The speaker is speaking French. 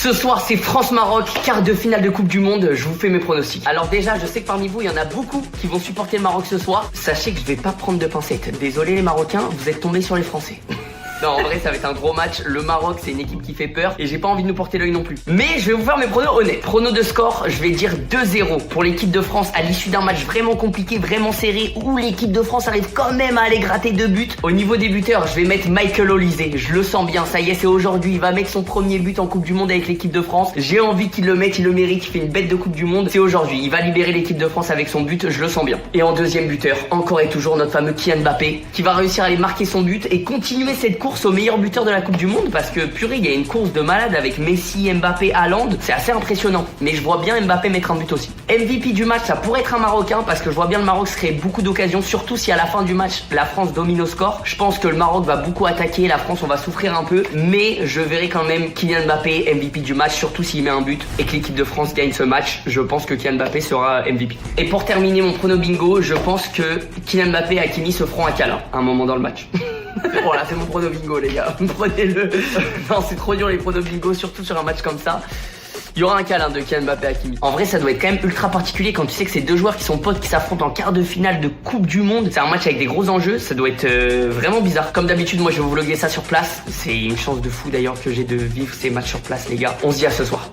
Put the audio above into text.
Ce soir, c'est France-Maroc, quart de finale de Coupe du Monde. Je vous fais mes pronostics. Alors déjà, je sais que parmi vous, il y en a beaucoup qui vont supporter le Maroc ce soir. Sachez que je vais pas prendre de pincettes. Désolé les Marocains, vous êtes tombés sur les Français. Non, en vrai, ça va être un gros match. Le Maroc, c'est une équipe qui fait peur et j'ai pas envie de nous porter l'œil non plus. Mais je vais vous faire mes pronos honnêtes. Pronos de score, je vais dire 2-0 pour l'équipe de France à l'issue d'un match vraiment compliqué, vraiment serré, où l'équipe de France arrive quand même à aller gratter 2 buts. Au niveau des buteurs, je vais mettre Michael Olise. Je le sens bien, ça y est, c'est aujourd'hui. Il va mettre son premier but en Coupe du Monde avec l'équipe de France. J'ai envie qu'il le mette, il le mérite, il fait une bête de Coupe du Monde. C'est aujourd'hui. Il va libérer l'équipe de France avec son but, je le sens bien. Et en deuxième buteur, encore et toujours notre fameux Kylian Mbappé, qui va réussir à aller marquer son but et continuer cette course au meilleur buteur de la Coupe du Monde, parce que purée, il y a une course de malade avec Messi, Mbappé, Haaland, c'est assez impressionnant. Mais je vois bien Mbappé mettre un but aussi. MVP du match, ça pourrait être un Marocain, parce que je vois bien le Maroc se créer beaucoup d'occasions, surtout si à la fin du match, la France domine au score. Je pense que le Maroc va beaucoup attaquer, la France on va souffrir un peu, mais je verrai quand même Kylian Mbappé MVP du match, surtout s'il met un but et que l'équipe de France gagne ce match. Je pense que Kylian Mbappé sera MVP. Et pour terminer mon prono bingo, je pense que Kylian Mbappé et Hakimi se feront un câlin à un moment dans le match. Voilà, c'est mon prono bingo les gars, prenez-le. Non, c'est trop dur les pronos bingo, surtout sur un match comme ça. Il y aura un câlin de Kylian Mbappé à Hakimi. En vrai, ça doit être quand même ultra particulier quand tu sais que c'est deux joueurs qui sont potes qui s'affrontent en quart de finale de Coupe du Monde. C'est un match avec des gros enjeux, ça doit être vraiment bizarre. Comme d'habitude, moi je vais vous vlogger ça sur place. C'est une chance de fou d'ailleurs que j'ai de vivre ces matchs sur place les gars. On se dit à ce soir.